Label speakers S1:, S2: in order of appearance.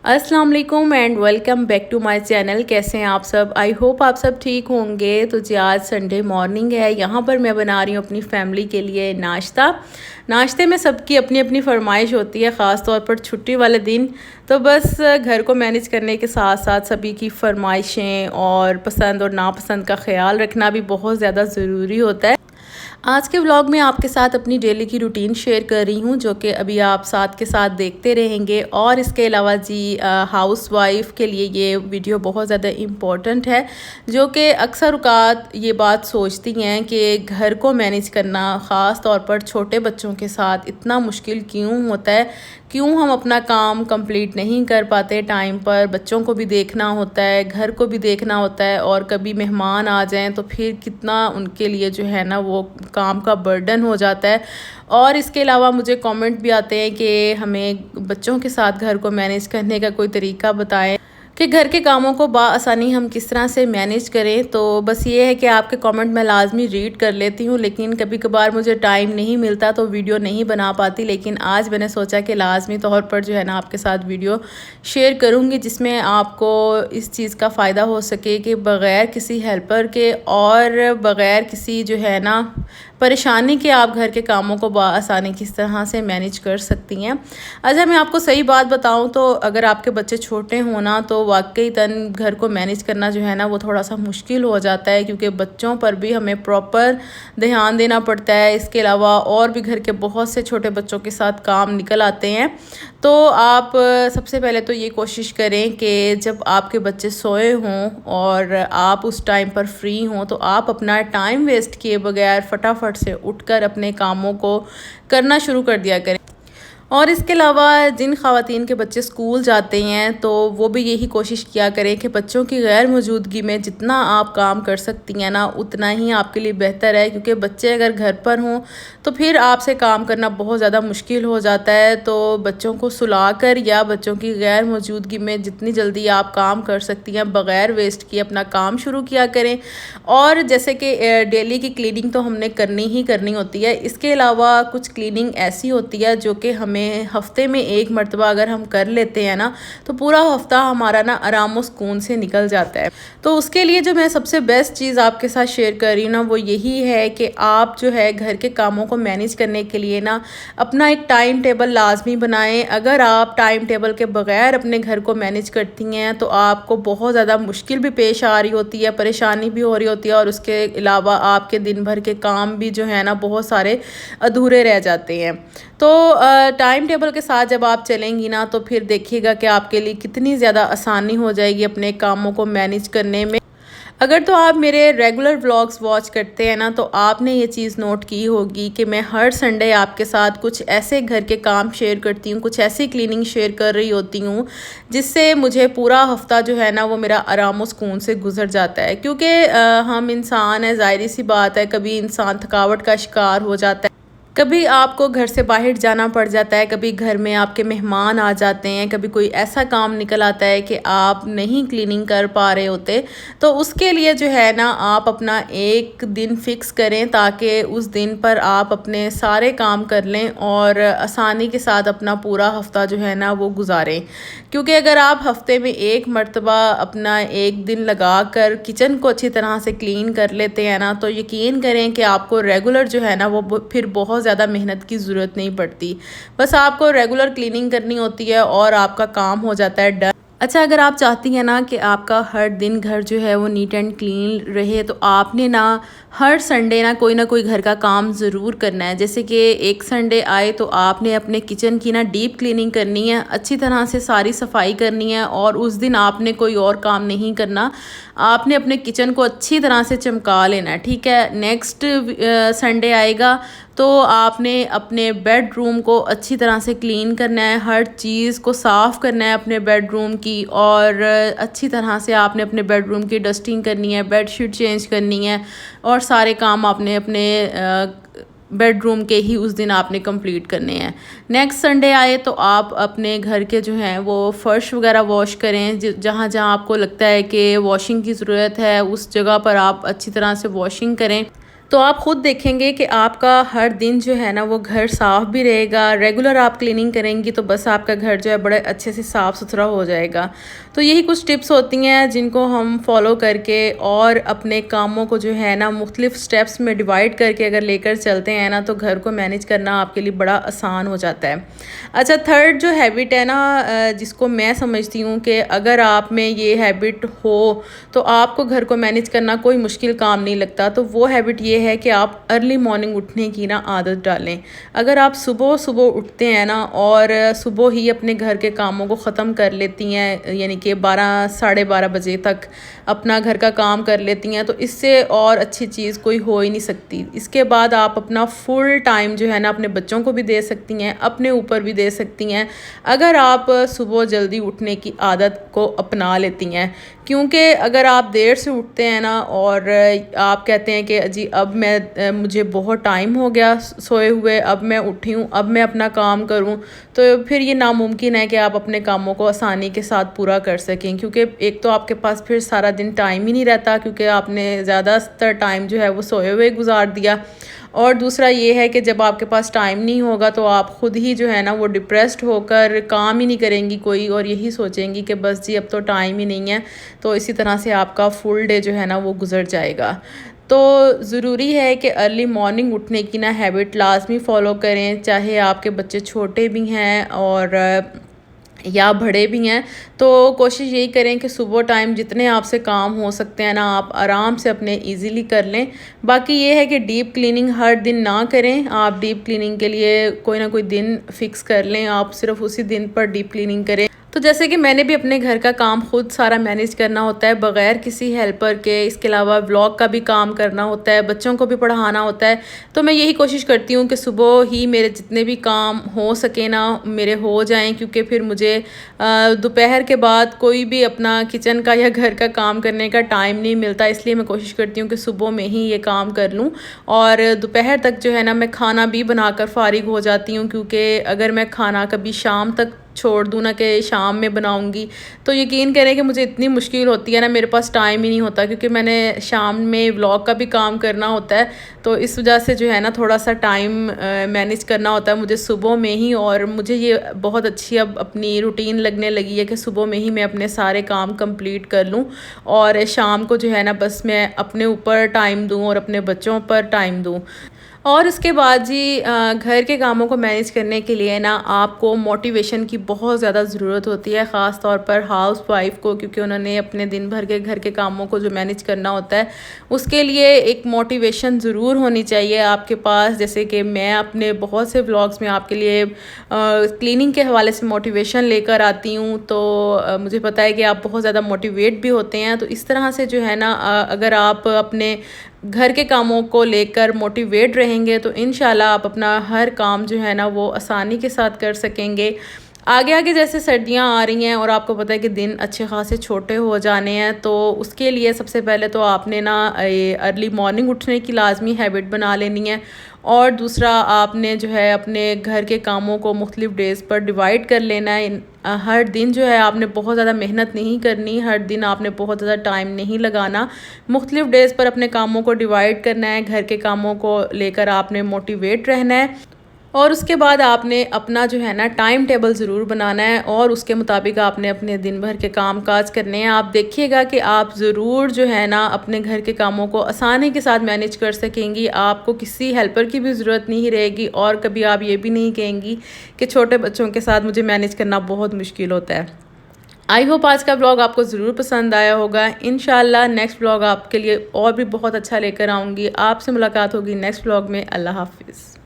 S1: अस्सलाम वालेकुम and welcome back to my channel. कैसे हैं आप सब? आई होप आप सब ठीक होंगे। तो जी आज संडे मॉर्निंग है, यहाँ पर मैं बना रही हूँ अपनी फैमिली के लिए नाश्ता। नाश्ते में सबकी अपनी अपनी फरमाइश होती है, ख़ास तौर पर छुट्टी वाले दिन। तो बस घर को मैनेज करने के साथ साथ सभी की फरमाइशें और पसंद और नापसंद का ख्याल रखना भी बहुत ज़्यादा ज़रूरी होता है। आज के व्लॉग में आपके साथ अपनी डेली की रूटीन शेयर कर रही हूँ, जो कि अभी आप साथ के साथ देखते रहेंगे। और इसके अलावा जी हाउस वाइफ के लिए ये वीडियो बहुत ज़्यादा इम्पॉर्टेंट है, जो कि अक्सर औक़ात ये बात सोचती हैं कि घर को मैनेज करना, ख़ास तौर पर छोटे बच्चों के साथ इतना मुश्किल क्यों होता है, क्यों हम अपना काम कंप्लीट नहीं कर पाते टाइम पर। बच्चों को भी देखना होता है, घर को भी देखना होता है, और कभी मेहमान आ जाएं तो फिर कितना उनके लिए जो है ना वो काम का बर्डन हो जाता है। और इसके अलावा मुझे कमेंट भी आते हैं कि हमें बच्चों के साथ घर को मैनेज करने का कोई तरीका बताएं कि घर के कामों को बाआसानी हम किस तरह से मैनेज करें। तो बस ये है कि आपके कमेंट मैं लाजमी रीड कर लेती हूँ, लेकिन कभी कभार मुझे टाइम नहीं मिलता तो वीडियो नहीं बना पाती। लेकिन आज मैंने सोचा कि लाजमी तौर पर जो है ना आपके साथ वीडियो शेयर करूँगी, जिसमें आपको इस चीज़ का फ़ायदा हो सके कि बग़ैर किसी हेल्पर के और बग़ैर किसी जो है ना परेशानी के आप घर के कामों को बाआसानी किस तरह से मैनेज कर सकती हैं। अच्छा, मैं आपको सही बात बताऊं तो अगर आपके बच्चे छोटे हों ना तो वाकई तन घर को मैनेज करना जो है ना वो थोड़ा सा मुश्किल हो जाता है, क्योंकि बच्चों पर भी हमें प्रॉपर ध्यान देना पड़ता है। इसके अलावा और भी घर के बहुत से छोटे बच्चों के साथ काम निकल आते हैं। तो आप सबसे पहले तो ये कोशिश करें कि जब आपके बच्चे सोए हों और आप उस टाइम पर फ्री हों तो आप अपना टाइम वेस्ट किए बगैर फटाफट से उठकर अपने कामों को करना शुरू कर दिया करें। और इसके अलावा जिन ख़वातीन के बच्चे स्कूल जाते हैं तो वो भी यही कोशिश किया करें कि बच्चों की गैर मौजूदगी में जितना आप काम कर सकती हैं ना उतना ही आपके लिए बेहतर है, क्योंकि बच्चे अगर घर पर हों तो फिर आपसे काम करना बहुत ज़्यादा मुश्किल हो जाता है। तो बच्चों को सुलाकर या बच्चों की गैर मौजूदगी में जितनी जल्दी आप काम कर सकती हैं बग़ैर वेस्ट किए अपना काम शुरू किया करें। और जैसे कि डेली की क्लीनिंग तो हमने करनी ही करनी होती है, इसके अलावा कुछ क्लीनिंग ऐसी होती है जो कि हमें हफ्ते में एक मरतबा अगर हम कर लेते हैं ना तो पूरा हफ्ता हमारा ना आराम व सुकून से निकल जाता है। तो उसके लिए जो मैं सबसे बेस्ट चीज़ आपके साथ शेयर कर रही हूँ ना वो यही है कि आप जो है घर के कामों को मैनेज करने के लिए ना अपना एक टाइम टेबल लाजमी बनाएं। अगर आप टाइम टेबल के बगैर अपने घर को मैनेज करती हैं तो आपको बहुत ज़्यादा मुश्किल भी पेश आ रही होती है, परेशानी भी हो रही होती है, और उसके अलावा आपके दिन भर के काम भी जो है ना बहुत सारे अधूरे रह जाते हैं। तो टाइम टेबल के साथ जब आप चलेंगी ना तो फिर देखिएगा कि आपके लिए कितनी ज़्यादा आसानी हो जाएगी अपने कामों को मैनेज करने में। अगर तो आप मेरे रेगुलर व्लॉग्स वॉच करते हैं ना तो आपने ये चीज़ नोट की होगी कि मैं हर संडे आपके साथ कुछ ऐसे घर के काम शेयर करती हूँ, कुछ ऐसी क्लीनिंग शेयर कर रही होती हूँ जिससे मुझे पूरा हफ्ता जो है ना वो मेरा आराम व सुकून से गुजर जाता है। क्योंकि हम इंसान हैं, ज़ाहिर सी बात है, कभी इंसान थकावट का शिकार हो जाता है, कभी आपको घर से बाहर जाना पड़ जाता है, कभी घर में आपके मेहमान आ जाते हैं, कभी कोई ऐसा काम निकल आता है कि आप नहीं क्लीनिंग कर पा रहे होते। तो उसके लिए जो है ना आप अपना एक दिन फिक्स करें ताकि उस दिन पर आप अपने सारे काम कर लें और आसानी के साथ अपना पूरा हफ्ता जो है ना वो गुजारें। क्योंकि अगर आप हफ्ते में एक मरतबा अपना एक दिन लगा कर किचन को अच्छी तरह से क्लीन कर लेते हैं ना तो यकीन करें कि आपको रेगुलर जो है ना वो फिर बहुत ज़्यादा मेहनत की ज़रूरत नहीं पड़ती। बस आपको रेगुलर क्लीनिंग करनी होती है और आपका काम हो जाता है डन। अच्छा, अगर आप चाहती हैं ना कि आपका हर दिन घर जो है वो नीट एंड क्लीन रहे तो आपने ना हर संडे ना कोई घर का काम ज़रूर करना है। जैसे कि एक संडे आए तो आपने अपने किचन की ना डीप क्लीनिंग करनी है, अच्छी तरह से सारी सफाई करनी है, और उस दिन आपने कोई और काम नहीं करना, आपने अपने किचन को अच्छी तरह से चमका लेना है। ठीक है, नेक्स्ट संडे आएगा तो आपने अपने बेडरूम को अच्छी तरह से क्लीन करना है, हर चीज़ को साफ़ करना है अपने बेडरूम की, और अच्छी तरह से आपने अपने बेडरूम की डस्टिंग करनी है, बेडशीट चेंज करनी है, और सारे काम आपने अपने बेडरूम के ही उस दिन आपने कंप्लीट करने हैं। नेक्स्ट संडे आए तो आप अपने घर के जो हैं वो फ़र्श वगैरह वॉश करें, जहाँ जहाँ आपको लगता है कि वॉशिंग की ज़रूरत है उस जगह पर आप अच्छी तरह से वॉशिंग करें। तो आप ख़ुद देखेंगे कि आपका हर दिन जो है ना वो घर साफ़ भी रहेगा। रेगुलर आप क्लीनिंग करेंगी तो बस आपका घर जो है बड़े अच्छे से साफ़ सुथरा हो जाएगा। तो यही कुछ टिप्स होती हैं जिनको हम फॉलो करके और अपने कामों को जो है ना मुख्तलिफ स्टेप्स में डिवाइड करके अगर लेकर चलते हैं ना तो घर को मैनेज करना आपके लिए बड़ा आसान हो जाता है। अच्छा, थर्ड जो हैबिट है ना जिसको मैं समझती हूँ कि अगर आप में ये हैबिट हो तो आपको घर को मैनेज करना कोई मुश्किल काम नहीं लगता। तो वो हैबिट ये है कि आप अर्ली मॉर्निंग उठने की ना आदत डालें। अगर आप सुबह सुबह उठते हैं ना और सुबह ही अपने घर के कामों को ख़त्म कर लेती हैं, यानी कि 12 साढ़े 12 बजे तक अपना घर का काम कर लेती हैं, तो इससे और अच्छी चीज़ कोई हो ही नहीं सकती। इसके बाद आप अपना फुल टाइम जो है ना अपने बच्चों को भी दे सकती हैं, अपने ऊपर भी दे सकती हैं, अगर आप सुबह जल्दी उठने की आदत को अपना लेती हैं। क्योंकि अगर आप देर से उठते हैं ना और आप कहते हैं कि जी अब मुझे बहुत टाइम हो गया सोए हुए, अब मैं उठी हूँ, अब मैं अपना काम करूँ, तो फिर ये नामुमकिन है कि आप अपने कामों को आसानी के साथ पूरा कर सकें। क्योंकि एक तो आपके पास फिर सारा दिन टाइम ही नहीं रहता, क्योंकि आपने ज़्यादातर टाइम जो है वो सोए हुए गुजार दिया। और दूसरा ये है कि जब आपके पास टाइम नहीं होगा तो आप ख़ुद ही जो है ना वो डिप्रेस्ड होकर काम ही नहीं करेंगी कोई, और यही सोचेंगी कि बस जी अब तो टाइम ही नहीं है। तो इसी तरह से आपका फुल डे जो है ना वो गुजर जाएगा। तो ज़रूरी है कि अर्ली मॉर्निंग उठने की ना हैबिट लाजमी फ़ॉलो करें, चाहे आपके बच्चे छोटे भी हैं और या बड़े भी हैं। तो कोशिश यही करें कि सुबह टाइम जितने आपसे काम हो सकते हैं ना आप आराम से अपने इजीली कर लें। बाकी ये है कि डीप क्लीनिंग हर दिन ना करें। आप डीप क्लीनिंग के लिए कोई ना कोई दिन फिक्स कर लें, आप सिर्फ उसी दिन पर डीप क्लीनिंग करें। तो जैसे कि मैंने भी अपने घर का काम खुद सारा मैनेज करना होता है बग़ैर किसी हेल्पर के, इसके अलावा व्लॉग का भी काम करना होता है, बच्चों को भी पढ़ाना होता है। तो मैं यही कोशिश करती हूँ कि सुबह ही मेरे जितने भी काम हो सके ना मेरे हो जाएं, क्योंकि फिर मुझे दोपहर के बाद कोई भी अपना किचन का या घर का काम करने का टाइम नहीं मिलता। इसलिए मैं कोशिश करती हूँ कि सुबह में ही ये काम कर लूँ और दोपहर तक जो है ना मैं खाना भी बनाकर फ़ारिग हो जाती हूँ। क्योंकि अगर मैं खाना कभी शाम तक छोड़ दूँ ना कि शाम में बनाऊँगी, तो यकीन करें कि मुझे इतनी मुश्किल होती है ना, मेरे पास टाइम ही नहीं होता, क्योंकि मैंने शाम में व्लॉग का भी काम करना होता है। तो इस वजह से जो है ना थोड़ा सा टाइम मैनेज करना होता है मुझे सुबह में ही। और मुझे ये बहुत अच्छी अब अपनी रूटीन लगने लगी है कि सुबह में ही मैं अपने सारे काम कंप्लीट कर लूँ और शाम को जो है ना बस मैं अपने ऊपर टाइम दूँ और अपने बच्चों पर टाइम दूँ। और उसके बाद जी घर के कामों को मैनेज करने के लिए ना आपको मोटिवेशन की बहुत ज़्यादा ज़रूरत होती है, ख़ास तौर पर हाउस वाइफ को, क्योंकि उन्होंने अपने दिन भर के घर के कामों को जो मैनेज करना होता है उसके लिए एक मोटिवेशन ज़रूर होनी चाहिए आपके पास। जैसे कि मैं अपने बहुत से व्लॉग्स में आपके लिए क्लीनिंग के हवाले से मोटिवेशन लेकर आती हूँ, तो मुझे पता है कि आप बहुत ज़्यादा मोटिवेट भी होते हैं। तो इस तरह से जो है ना अगर आप अपने घर के कामों को लेकर मोटिवेट रहेंगे तो इंशाल्लाह आप अपना हर काम जो है ना वो आसानी के साथ कर सकेंगे। आगे आगे जैसे सर्दियां आ रही हैं और आपको पता है कि दिन अच्छे खासे छोटे हो जाने हैं, तो उसके लिए सबसे पहले तो आपने ना ये अर्ली मॉर्निंग उठने की लाजमी हैबिट बना लेनी है। और दूसरा आपने जो है अपने घर के कामों को मुख्तलिफ डेज़ पर डिवाइड कर लेना है। हर दिन जो है आपने बहुत ज़्यादा मेहनत नहीं करनी, हर दिन आपने बहुत ज़्यादा टाइम नहीं लगाना, मुख्तलिफ डेज़ पर अपने कामों को डिवाइड करना है। घर के कामों को लेकर आपने मोटिवेट रहना है और उसके बाद आपने अपना जो है ना टाइम टेबल ज़रूर बनाना है और उसके मुताबिक आपने अपने दिन भर के काम काज करने हैं। आप देखिएगा कि आप ज़रूर जो है ना अपने घर के कामों को आसानी के साथ मैनेज कर सकेंगी। आपको किसी हेल्पर की भी ज़रूरत नहीं रहेगी और कभी आप ये भी नहीं कहेंगी कि छोटे बच्चों के साथ मुझे मैनेज करना बहुत मुश्किल होता है। आई होप आज का ब्लॉग आपको ज़रूर पसंद आया होगा। इंशाल्लाह नेक्स्ट ब्लॉग आपके लिए और भी बहुत अच्छा लेकर आऊँगी। आपसे मुलाकात होगी नेक्स्ट ब्लॉग में। अल्लाह हाफिज़।